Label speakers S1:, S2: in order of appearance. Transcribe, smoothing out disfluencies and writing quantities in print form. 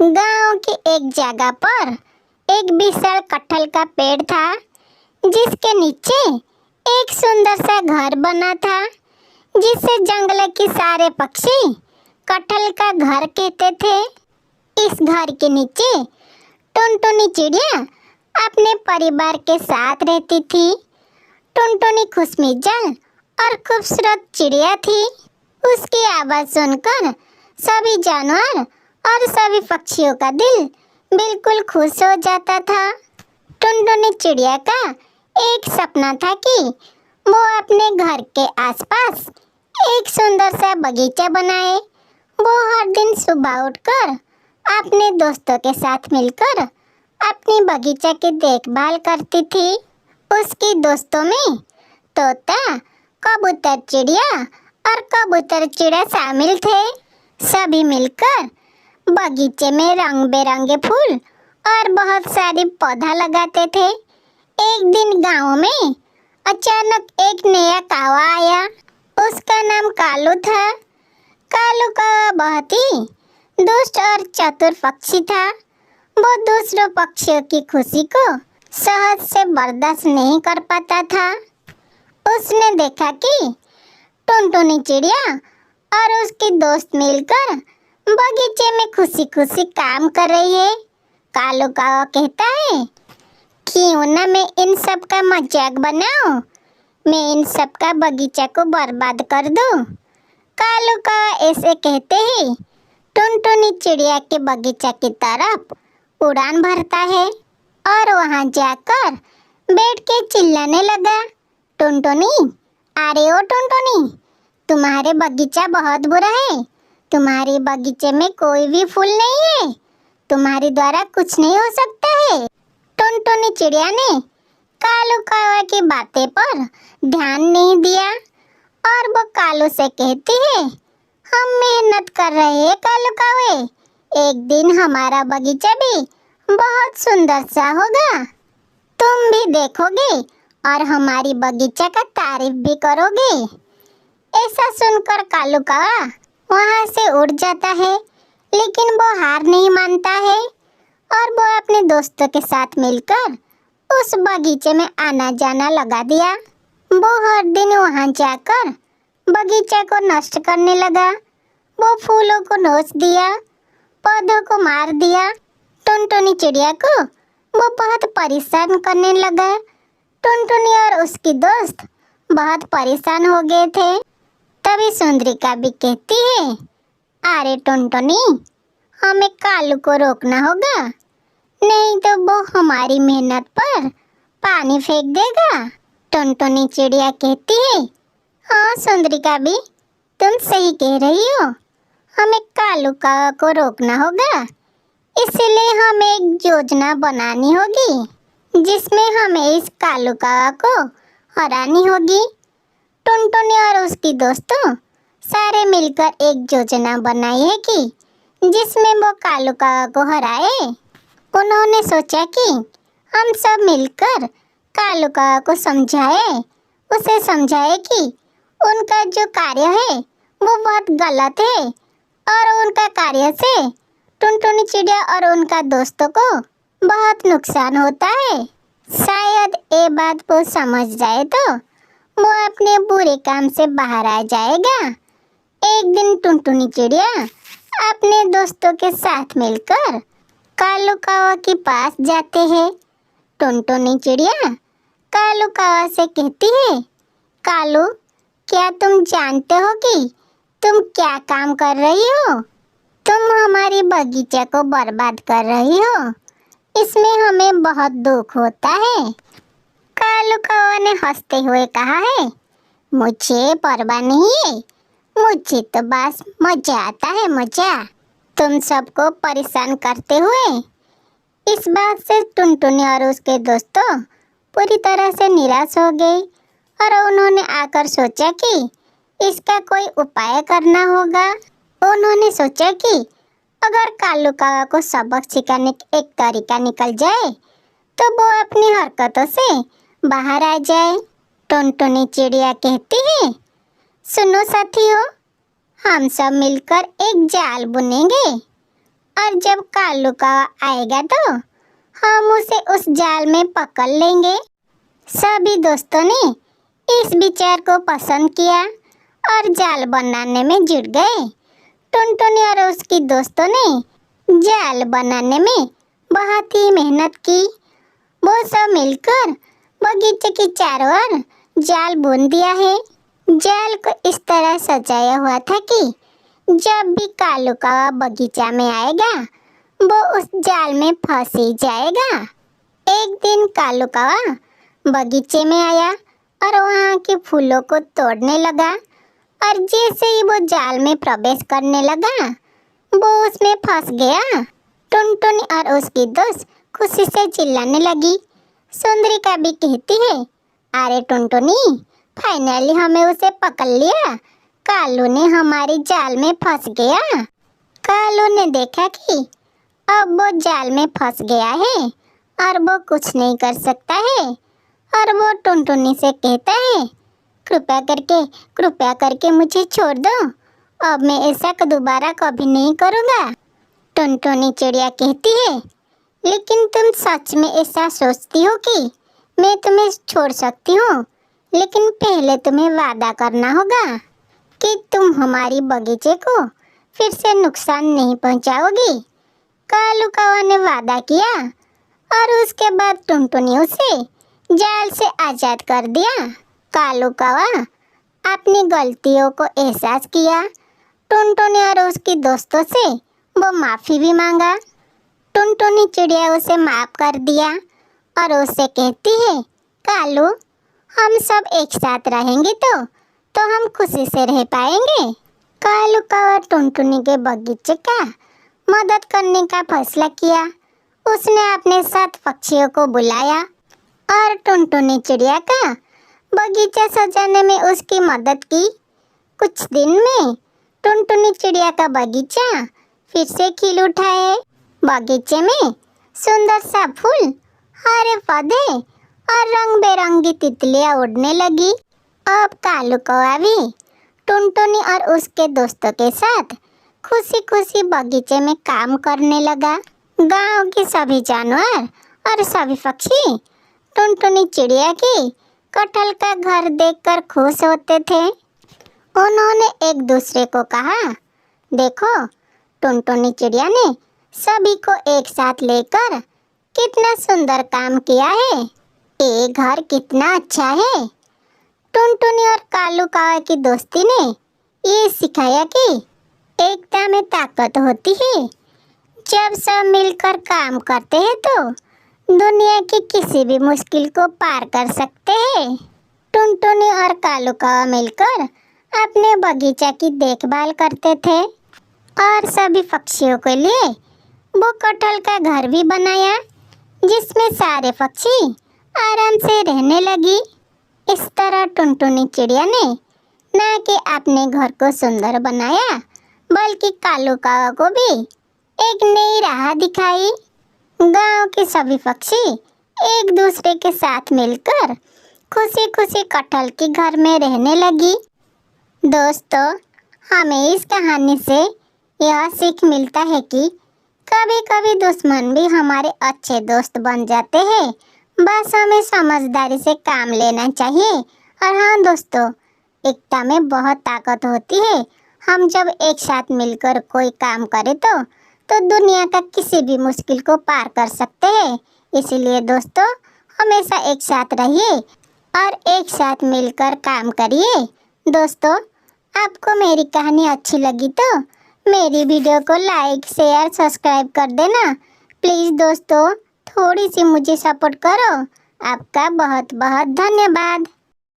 S1: गांव की एक जगह पर एक विशाल कटहल का पेड़ था, जिसके नीचे एक सुंदर सा घर बना था, जिसे जंगल के सारे पक्षी कटहल का घर कहते थे। इस घर के नीचे टुनटुनी चिड़िया अपने परिवार के साथ रहती थी। टुनटुनी खुशमिजाज और खूबसूरत चिड़िया थी। उसकी आवाज़ सुनकर सभी जानवर और सभी पक्षियों का दिल बिल्कुल खुश हो जाता था। टुनटुनी चिड़िया का एक सपना था कि वो अपने घर के आसपास एक सुंदर सा बगीचा बनाए। वो हर दिन सुबह उठकर अपने दोस्तों के साथ मिलकर अपनी बगीचा की देखभाल करती थी। उसकी दोस्तों में तोता, कबूतर चिड़िया और कबूतर चिड़िया शामिल थे। सभी मिलकर बगीचे में रंग बिरंगे फूल और बहुत सारे पौधा लगाते थे। एक दिन गांव में अचानक एक नया कौवा आया। उसका नाम कालू था। कालू कौवा बहुत ही दुष्ट और चतुर पक्षी था। वो दूसरों पक्षियों की खुशी को सहज से बर्दाश्त नहीं कर पाता था। उसने देखा कि टुनटुनी चिड़िया और उसके दोस्त मिलकर बगीचे में खुशी खुशी काम कर रही है। कालू कौवा कहता है, क्यों ना मैं इन सब का मजाक बनाऊं, मैं इन सब का बगीचा को बर्बाद कर दूं। कालू कौवा ऐसे कहते ही टुनटुनी चिड़िया के बगीचा की तरफ उड़ान भरता है और वहां जाकर बैठ के चिल्लाने लगा, टुनटुनी, अरे ओ टुनटुनी, तुम्हारे बगीचा बहुत बुरा है। तुम्हारे बगीचे में कोई भी फूल नहीं है। तुम्हारे द्वारा कुछ नहीं हो सकता है। टुनटुनी चिड़िया ने कालू कौवा की बातें पर ध्यान नहीं दिया और वो कालू से कहती है, हम मेहनत कर रहे हैं कालू कौवे, एक दिन हमारा बगीचा भी बहुत सुंदर सा होगा। तुम भी देखोगे और हमारी बगीचा का तारीफ भी करोगे। ऐसा सुनकर कालू कौवा वहाँ से उड़ जाता है, लेकिन वो हार नहीं मानता है और वो अपने दोस्तों के साथ मिलकर उस बगीचे में आना जाना लगा दिया। वो हर दिन वहाँ जाकर बगीचा को नष्ट करने लगा। वो फूलों को नोच दिया, पौधों को मार दिया। टुनटुनी चिड़िया को वो बहुत परेशान करने लगा। टुनटुनी और उसकी दोस्त बहुत परेशान हो गए थे। तभी सुंदरिका भी कहती है, अरे टुनटुनी, हमें कालू को रोकना होगा, नहीं तो वो हमारी मेहनत पर पानी फेंक देगा। टुनटुनी चिड़िया कहती है, हाँ सुंदरिका भी, तुम सही कह रही हो, हमें कालू कौवा को रोकना होगा। इसलिए हमें एक योजना बनानी होगी जिसमें हमें इस कालू कौवा को हरानी होगी। टुनटुनी और उसकी दोस्तों सारे मिलकर एक योजना बनाई है कि जिसमें वो कालू कौवा को हराए। उन्होंने सोचा कि हम सब मिलकर कालू कौवा को उसे समझाए कि उनका जो कार्य है वो बहुत गलत है और उनका कार्य से टुनटुनी चिड़िया और उनका दोस्तों को बहुत नुकसान होता है। शायद ये बात वो समझ जाए तो वो अपने बुरे काम से बाहर आ जाएगा। एक दिन टुनटुनी चिड़िया अपने दोस्तों के साथ मिलकर कालू कौवा के पास जाते हैं। टुनटुनी चिड़िया कालू कौवा से कहती है, कालू, क्या तुम जानते हो कि तुम क्या काम कर रही हो? तुम हमारी बगीचा को बर्बाद कर रही हो। इसमें हमें बहुत दुख होता है। कालू कौवा ने हंसते हुए कहा है, मुझे परवाह नहीं है, मुझे तो बस मजा आता है, मजा। तुम सबको परेशान करते हुए। इस बात से टुनटुनी और उसके दोस्तों पूरी तरह से निराश हो गए और उन्होंने आकर सोचा कि इसका कोई उपाय करना होगा। उन्होंने सोचा कि अगर कालू कौवा को सबक सिखाने का एक तरीका निकल जाए तो वो अपनी हरकतों से बाहर आ जाए। टुनटुनी चिड़िया कहती है, सुनो साथियों, हम सब मिलकर एक जाल बुनेंगे और जब कालू कौवा आएगा तो हम उसे उस जाल में पकड़ लेंगे। सभी दोस्तों ने इस विचार को पसंद किया और जाल बनाने में जुट गए। टुनटुनी और उसकी दोस्तों ने जाल बनाने में बहुत ही मेहनत की। वो सब मिलकर बगीचे के चारों ओर जाल बुन दिया है। जाल को इस तरह सजाया हुआ था कि जब भी कालू कौवा बगीचा में आएगा वो उस जाल में फंस ही जाएगा। एक दिन कालू कौवा बगीचे में आया और वहाँ के फूलों को तोड़ने लगा और जैसे ही वो जाल में प्रवेश करने लगा वो उसमें फंस गया। टुनटुनी और उसकी दोस्त खुशी से चिल्लाने लगी। सुंदरिका भी कहती है, अरे टुनटुनी, फाइनली हमें उसे पकड़ लिया। कालू ने हमारी जाल में फंस गया। कालू ने देखा कि अब वो जाल में फंस गया है और वो कुछ नहीं कर सकता है और वो टुनटुनी से कहता है, कृपया करके मुझे छोड़ दो। अब मैं ऐसा दोबारा कभी नहीं करूँगा। टुनटुनी चिड़िया कहती है, लेकिन तुम सच में ऐसा सोचती हो कि मैं तुम्हें छोड़ सकती हूँ? लेकिन पहले तुम्हें वादा करना होगा कि तुम हमारी बगीचे को फिर से नुकसान नहीं पहुँचाओगी। कालू कौवा ने वादा किया और उसके बाद टुनटुनी उसे जाल से आज़ाद कर दिया। कालू कौवा अपनी गलतियों को एहसास किया। टुनटुनी और उसकी दोस्तों से वो माफ़ी भी मांगा। टुनटुनी चिड़िया उसे माफ़ कर दिया और उससे कहती है, कालू, हम सब एक साथ रहेंगे तो हम खुशी से रह पाएंगे। कालू कौवा टुनटुनी के बगीचे का मदद करने का फैसला किया। उसने अपने साथ पक्षियों को बुलाया और टुनटुनी चिड़िया का बगीचा सजाने में उसकी मदद की। कुछ दिन में टुनटुनी चिड़िया का बगीचा फिर से खिल उठा है। बगीचे में सुंदर सा फूल, हरे पौधे और रंग बिरंगी तितलियां उड़ने लगी। अब कालू कौवा भी टुनटुनी और उसके दोस्तों के साथ खुशी खुशी बगीचे में काम करने लगा। गांव के सभी जानवर और सभी पक्षी टुनटुनी चिड़िया की कटहल का घर देखकर खुश होते थे। उन्होंने एक दूसरे को कहा, देखो, टुनटुनी चिड़िया ने सभी को एक साथ लेकर कितना सुंदर काम किया है। ये घर कितना अच्छा है। टुनटुनी और कालू कौवा की दोस्ती ने ये सिखाया कि एकता में ताकत होती है। जब सब मिलकर काम करते हैं तो दुनिया की किसी भी मुश्किल को पार कर सकते हैं। टुनटुनी और कालू कौवा मिलकर अपने बगीचा की देखभाल करते थे और सभी पक्षियों के लिए वो कटहल का घर भी बनाया जिसमें सारे पक्षी आराम से रहने लगी। इस तरह टुनटुनी चिड़िया ने न कि अपने घर को सुंदर बनाया बल्कि कालू कौवा को भी एक नई राह दिखाई। गांव के सभी पक्षी एक दूसरे के साथ मिलकर खुशी खुशी कटहल के घर में रहने लगी। दोस्तों, हमें इस कहानी से यह सीख मिलता है कि कभी कभी दुश्मन भी हमारे अच्छे दोस्त बन जाते हैं। बस हमें समझदारी से काम लेना चाहिए। और हाँ दोस्तों, एकता में बहुत ताकत होती है। हम जब एक साथ मिलकर कोई काम करें तो दुनिया का किसी भी मुश्किल को पार कर सकते हैं। इसीलिए दोस्तों, हमेशा एक साथ रहिए और एक साथ मिलकर काम करिए। दोस्तों, आपको मेरी कहानी अच्छी लगी तो मेरी वीडियो को लाइक, शेयर, सब्सक्राइब कर देना प्लीज़। दोस्तों, थोड़ी सी मुझे सपोर्ट करो। आपका बहुत बहुत धन्यवाद।